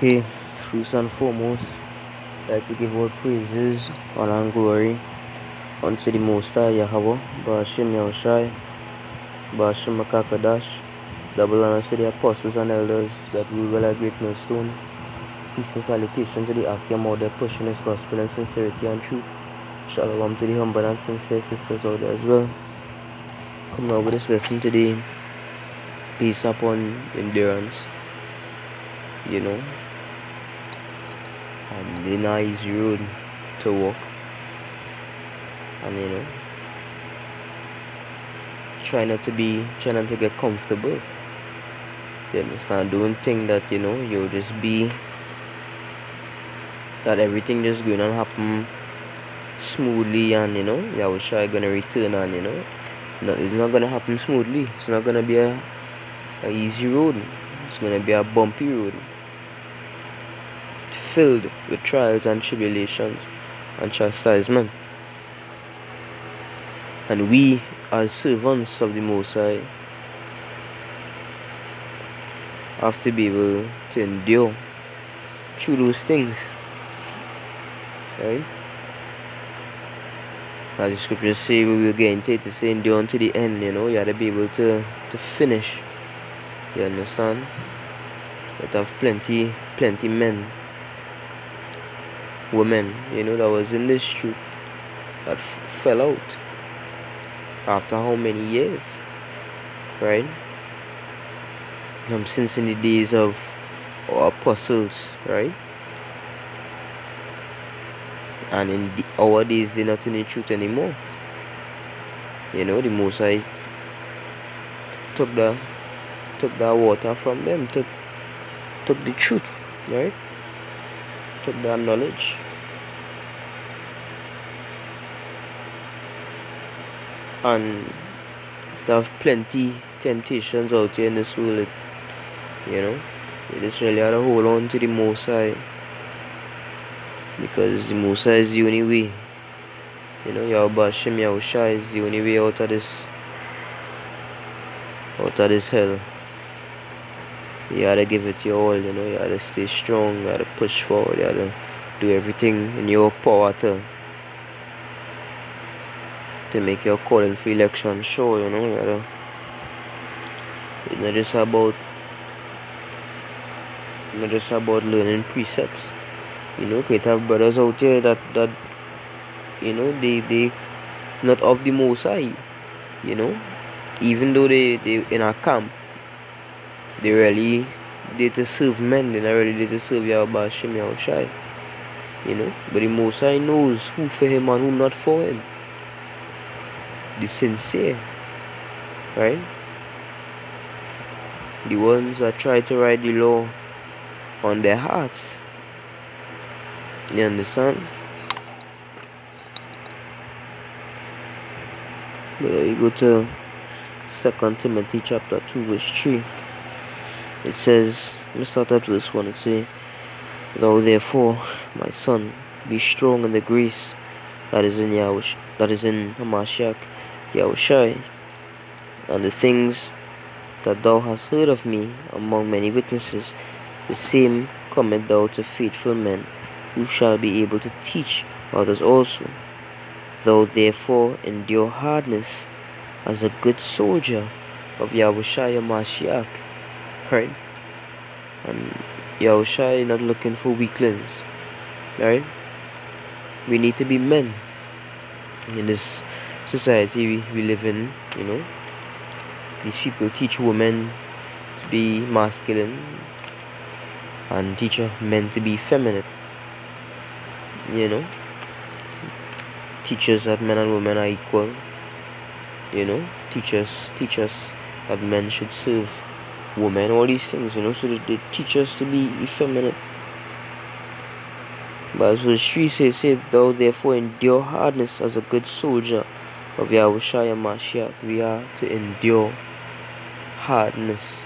Okay, first and foremost, I'd like to give all praises, honor, and glory unto the Most High Yahweh, Ba'ashem Yahushai, Ba'ashem Makakadash, double honor to the apostles and elders that rule well at Great Millstone. Peace and salutation to the Akim out there pushing his gospel and sincerity and truth. Shalom to the humble and sincere sisters out there as well. Come now with this lesson today. Peace upon endurance. The nice road to walk, and try not to get comfortable. You understand? Don't think that you'll just be that everything just going to happen smoothly, and Yahushua gonna return, and no, it's not gonna happen smoothly. It's not gonna be a easy road. It's gonna be a bumpy road, filled with trials and tribulations and chastisement. And we, as servants of the Most High, have to be able to endure through those things, right? As the scriptures say, we will get into it, to say endure unto the end. You have to be able to finish. You understand? That have plenty men, women, that was in this truth that fell out after how many years, right? Since in the days of our apostles, right? And in our days, they're not in the truth anymore. The Most High took the water from them, took the truth, right? Took that knowledge. And there have plenty temptations out here in this world. You just really have to hold on to the Most High, because the Most High is the only way. Ba'ashem Yahushai is the only way out of this hell. You gotta give it your all. You gotta stay strong. You gotta push forward. You gotta do everything in your power to make your calling for election sure. It's not just about learning precepts. You could have brothers out there that they not of the Most High. Even though they in a camp, they really there to serve men. They're not really there to serve Yahweh Shem Yahushai. But the Most High knows who for him and who not for him. The sincere, right? The ones that try to write the law on their hearts. You understand? But you go to 2 Timothy chapter 2 verse 3. It says, let me start at verse 1. It says, thou therefore, my son, be strong in the grace that is in Hamashiach Yahushai, and the things that thou hast heard of me among many witnesses, the same commit thou to faithful men, who shall be able to teach others also. Thou therefore endure hardness as a good soldier of Yahushua Mashiach, right? And Yahushua not looking for weaklings, right? We need to be men in this society we live in. These people teach women to be masculine and teach men to be feminine. Teach us that men and women are equal. Teach us that men should serve women. All these things, so that they teach us to be effeminate. But as verse 3 says, thou therefore endure hardness as a good soldier of Yahushua Mashiach. We are to endure hardness,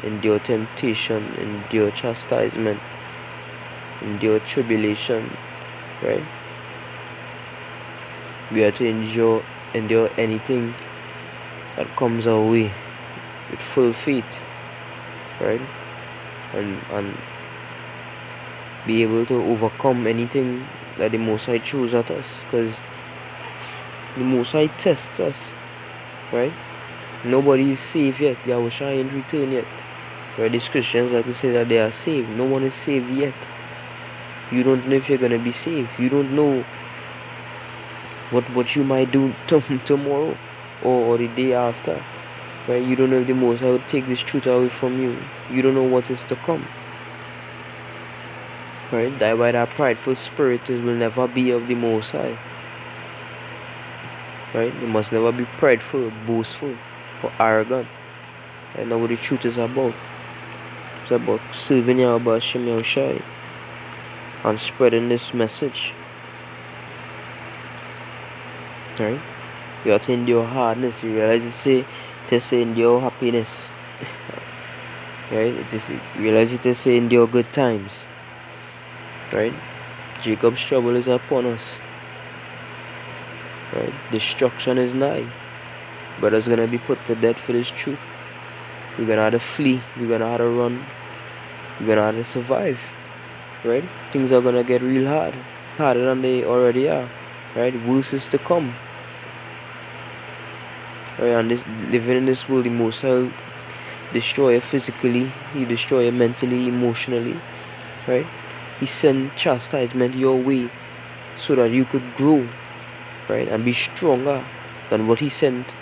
endure temptation, endure chastisement, endure tribulation, right? We are to endure anything that comes our way with full faith, right? And be able to overcome anything that the Most High throws at us, because the Most High tests us, right? Nobody is saved yet. Yahushua ain't returned yet. Right? These Christians like to say that they are saved. No one is saved yet. You don't know if you're gonna be saved. You don't know what you might do tomorrow or the day after. Right? You don't know if the Most High will take this truth away from you. You don't know what is to come. Right? That why that prideful spirit will never be of the Most High. Right? You must never be prideful, boastful, or arrogant. I know what the truth is about. It's about serving Yahweh Hashem Yahushai and spreading this message. Right? You have to endure hardness. You realize it say endure happiness. Right? You realize it say endure good times. Right? Jacob's trouble is upon us. Right? Destruction is nigh. Brothers gonna be put to death for this truth. We're gonna have to flee. We're gonna have to run. We're gonna have to survive. Right? Things are gonna get real hard. Harder than they already are. Right? Worse is to come. Right? And living in this world, the Most High destroy you physically. He destroy you mentally, emotionally. Right? He send chastisement your way so that you could grow. Right? And be stronger than what he sent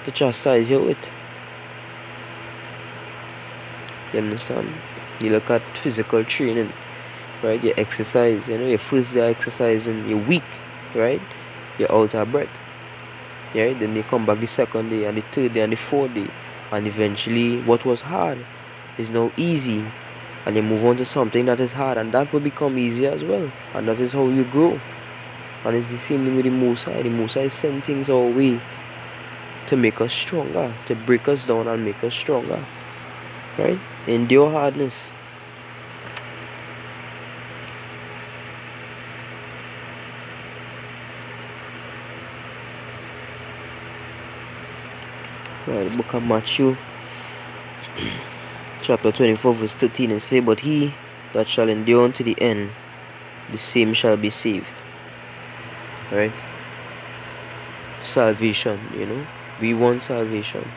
to chastise you with. You understand? You look at physical training, right? You exercise, your first day exercising, you're weak, right? You're out of breath. Right? Then you come back the second day and the third day and the fourth day. And eventually what was hard is now easy. And you move on to something that is hard, and that will become easier as well. And that is how you grow. And it's the same thing with the Most High. The Most High send things our way to make us stronger, to break us down and make us stronger. Right? Endure hardness. Right, the book of Matthew, chapter 24, verse 13, and say, but he that shall endure unto the end, the same shall be saved. Right? Salvation, we want salvation.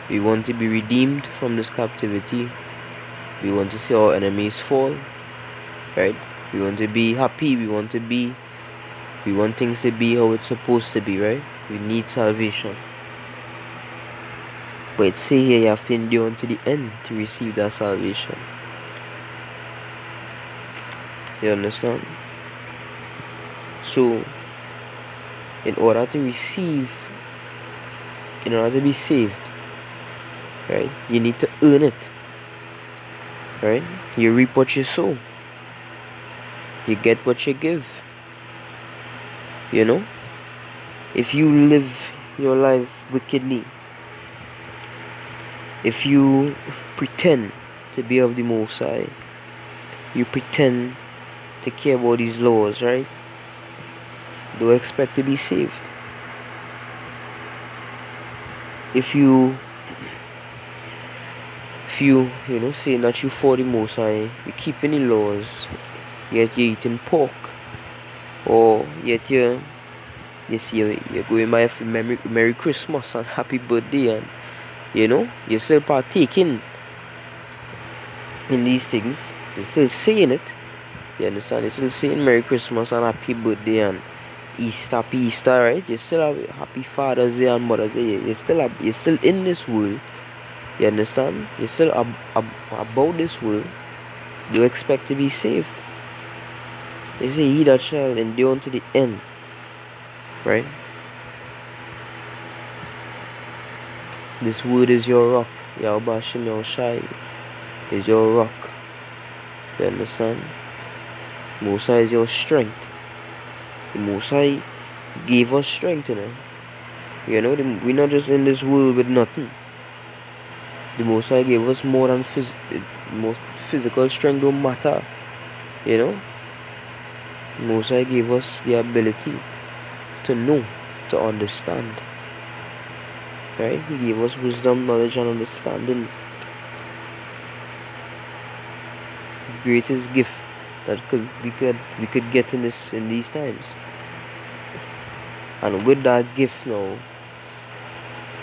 We want to be redeemed from this captivity. We want to see our enemies fall. Right? We want to be happy. We want things to be how it's supposed to be, right? We need salvation. But it say here you have to endure unto the end to receive that salvation. You understand? So, in order to be saved, right, you need to earn it. Right? You reap what you sow. You get what you give. If you live your life wickedly, if you pretend to be of the Most High, you pretend to care about these laws, right? Don't expect to be saved. If you saying that you for the Most High, you keeping the laws, yet you're eating pork, or yet you're going by a Merry Christmas and Happy Birthday, and you're still partaking in these things. You're still saying it. You understand? You're still saying Merry Christmas and Happy Birthday and Happy Easter, right? You still have Happy Father's Day and Mother's Day. You're still in this world. You understand? You're still about this world. You expect to be saved. They say he that shall endure unto the end. Right? This word is your rock. Yahweh Hashem Yahushai is your rock. You understand? Most High is your strength. The Most High gave us strength, we're not just in this world with nothing. The Most High gave us more than physical strength don't matter. The Most High gave us the ability to know, to understand. Right? He gave us wisdom, knowledge, and understanding. The greatest gift that we could get in these times. And with that gift now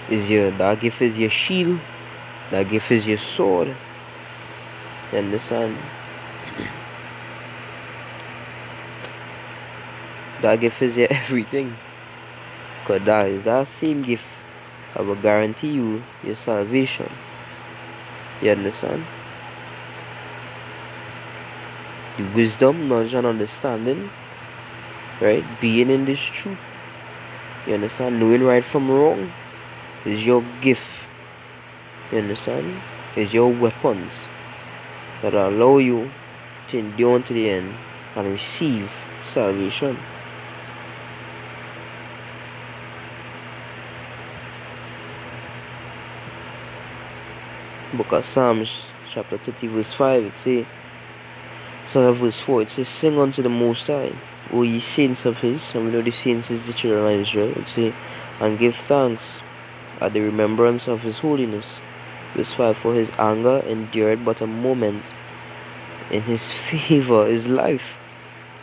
that gift is your shield, that gift is your sword. You understand? That gift is your everything. Because that is that same gift that will guarantee you your salvation. You understand? The wisdom, knowledge, and understanding, right? Being in this truth. You understand? Knowing right from wrong is your gift. You understand? Is your weapons that allow you to endure to the end and receive salvation. Book of Psalms chapter 30 verse 5 it says, verse 4 it says, sing unto the Most High, O ye saints of his. And we know the saints is the children of Israel. It says, and give thanks at the remembrance of his holiness. Verse 5, for his anger endured but a moment, in his favor is life.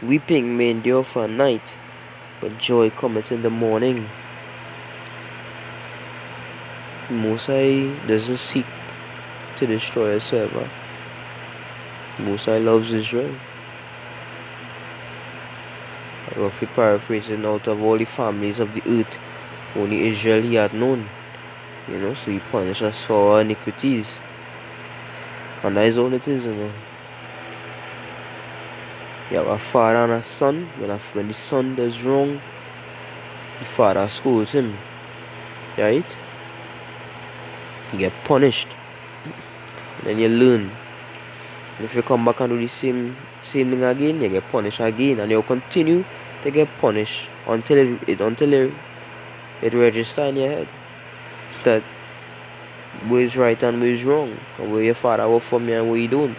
Weeping may endure for a night, but joy cometh in the morning. Most High doesn't seek to destroy us ever. Most High loves Israel. Roughly paraphrasing, out of all the families of the earth, only Israel he had known. You know, so he punished us for our iniquities. And that is all it is, you know. You have a father and a son. When the son does wrong, the father scolds him. Right? You get punished. Then you learn. And if you come back and do the same thing again, you get punished again. And you'll continue to get punished until it registers in your head that where is right and where is wrong, and where your father work for me and where you don't.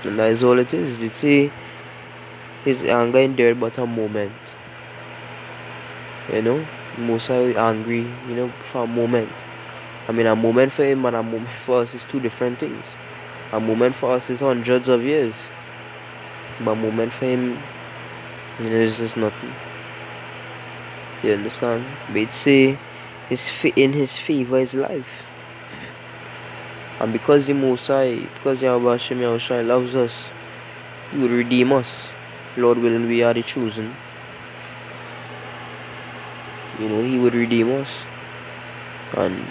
And that is all it is. They say his anger endured but a moment. You know, Musa is angry, you know, for a moment. I mean, a moment for him and a moment for us is two different things. A moment for us is hundreds of years, but a moment for him, you know, is just nothing. You understand? But it say in his favor is life. And because the Most High, because Yahweh Hashem Yahushua loves us, he will redeem us. Lord willing, we are the chosen. You know, he would redeem us and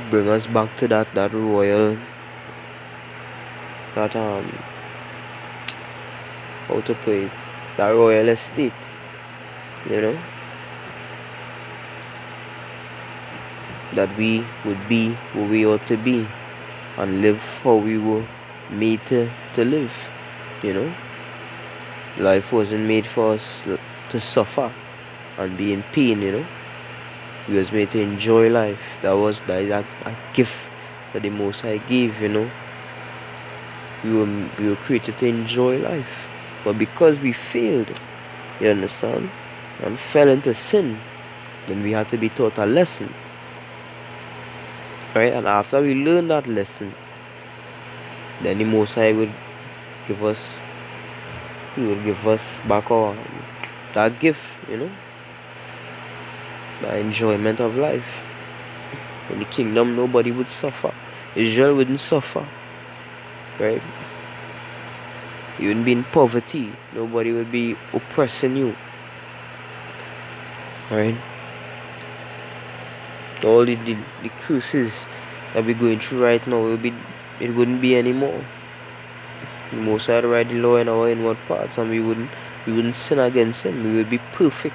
bring us back to that royal, that how to put it, that royal estate. You know, that we would be who we ought to be and live how we were made to live. You know, life wasn't made for us to suffer and be in pain. You know, we was made to enjoy life. That was that gift that the Most High gave. You know, we were created to enjoy life, but because we failed, you understand, and fell into sin, then we had to be taught a lesson. Right? And after we learn that lesson, then the Most High would give us back our that gift, you know, the enjoyment of life. In the kingdom, nobody would suffer. Israel wouldn't suffer, right? You wouldn't be in poverty. Nobody would be oppressing you, right? All the curses that we're going through right now it wouldn't be anymore. The Most High write the law in our inward parts, and we wouldn't sin against him. We would be perfect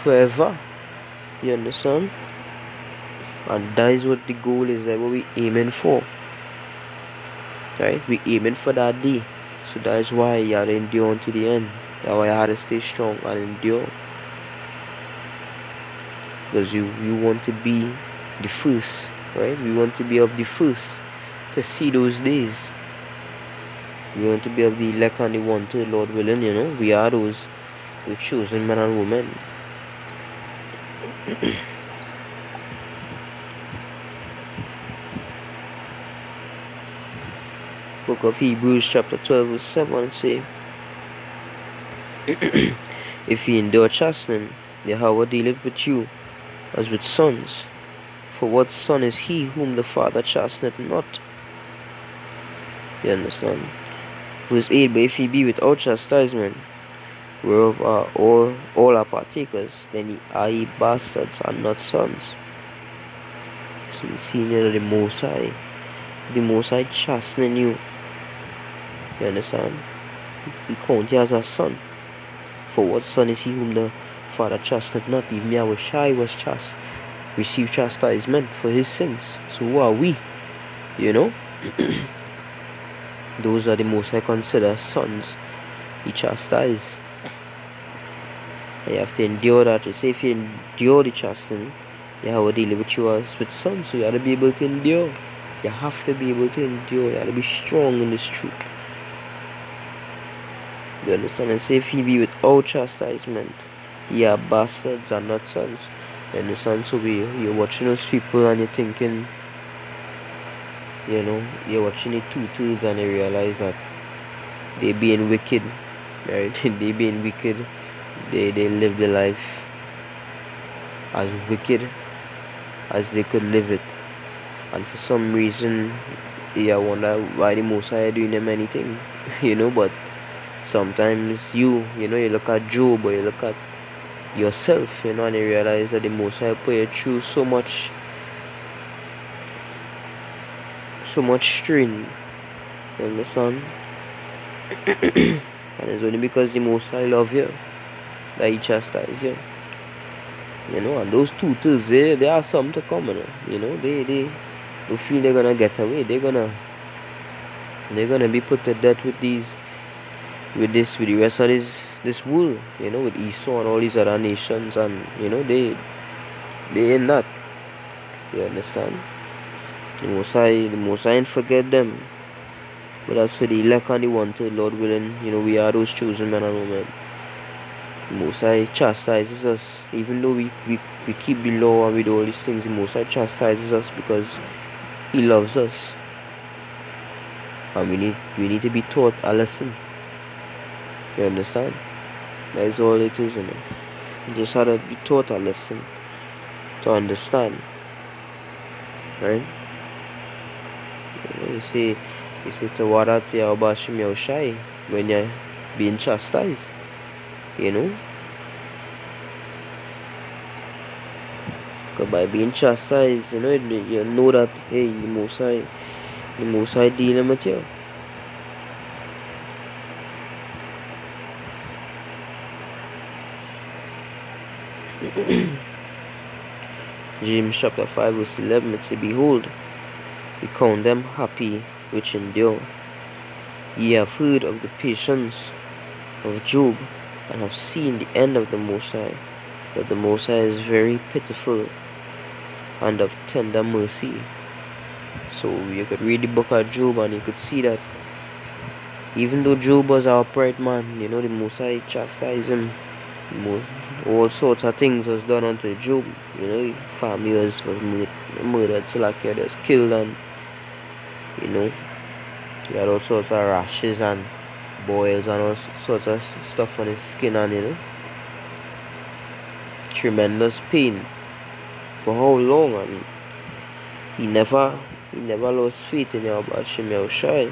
forever. You understand? And that is what the goal is, that what we aiming for. Right? We aiming for that day. So that is why you have to endure until the end. That's why you have to stay strong and endure. Because you want to be the first, right? We want to be of the first to see those days. We want to be of the elect and the wanted, Lord willing, you know. We are those chosen men and women. Book of Hebrews chapter 12 verse 7 say, if ye endure chastening, Yahweh dealeth with you as with sons. For what son is he whom the Father chasteneth not? You understand? Verse 8, but if ye be without chastisement, whereof are all are partakers, then ye are ye bastards and not sons. So we see here the Most High chastening you. You understand? He count you as a son. For what son is he whom the Father chasteneth not? Even Yahushua was received chastisement for his sins. So who are we? You know? Those are the Most High consider sons. He chastise. And you have to endure that. You say if you endure the chastening, Yahweh deal with you as with sons. So you have to be able to endure. You have to be able to endure. You have to be strong in this truth. You understand? And say if ye be without chastisement, ye are bastards and not sons. You understand? So you're watching those people and you're thinking, you know, you're watching the two tools and you realize that they being wicked, right? They being wicked. They live their life as wicked as they could live it. And for some reason, I wonder why the Most High doing them anything, you know. But sometimes you look at Job or you look at yourself, you know, and you realize that the Most High put you through so much strain. You understand? And it's only because the Most High love you that He chastise you. You know, and those tutors, they are something to come, you know. They feel they're gonna get away. They're gonna be put to death with the rest of this world, you know, with Esau and all these other nations, and you know they ain't that. You understand? The Most High ain't forget them. But as for the elect and the wanted, Lord willing, you know, we are those chosen men and women. The Most High chastises us, even though we keep the law and we do all these things. The Most High chastises us because He loves us, and we need to be taught a lesson. You understand? That is all it is, you know. You just have to be taught a lesson to understand, right? You say to Wadat Yahweh Yahushai when you're being chastised, you know. Because by being chastised, you know that hey, the Most High dealing with you. James chapter 5 verse 11, it says, behold, we count them happy which endure. Ye have heard of the patience of Job, and have seen the end of the Most High, that the Most High is very pitiful and of tender mercy. So you could read the book of Job and you could see that even though Job was an upright man, you know, the Most High chastised him. All sorts of things was done unto Job. You know, family was murdered, Salakia was killed, and you know, he had all sorts of rashes and boils and all sorts of stuff on his skin, and you know, tremendous pain. For how long? And he never lost faith in Yahweh Hashem Yahushai.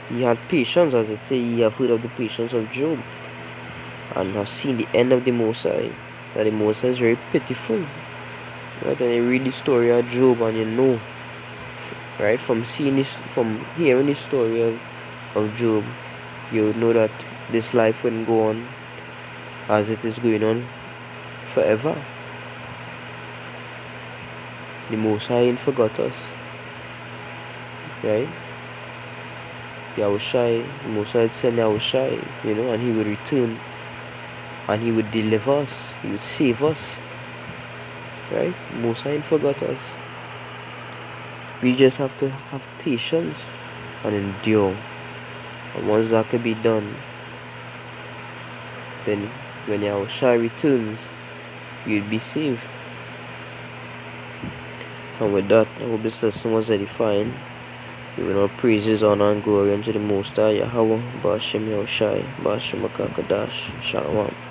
He had patience, as I say. He have heard of the patience of Job, and have seen the end of the Most High, that the Most High is very pitiful. Right? And you read the story of Job and you know, right, from hearing the story of Job, you know that this life wouldn't go on as it is going on forever. The Most High ain't forgot us. Right? Yahushai, the Most High send Yahushai, you know, and He would return and He would deliver us, He would save us. Right? Most High ain't forgot us. We just have to have patience and endure. And once that can be done, then when Yahushua returns, you'll be saved. And with that, I hope this lesson was edifying. Giving all praises, honor, and glory unto the Most High Yahweh, Bashem Yahushai, Bashem Makakadash, Shalom.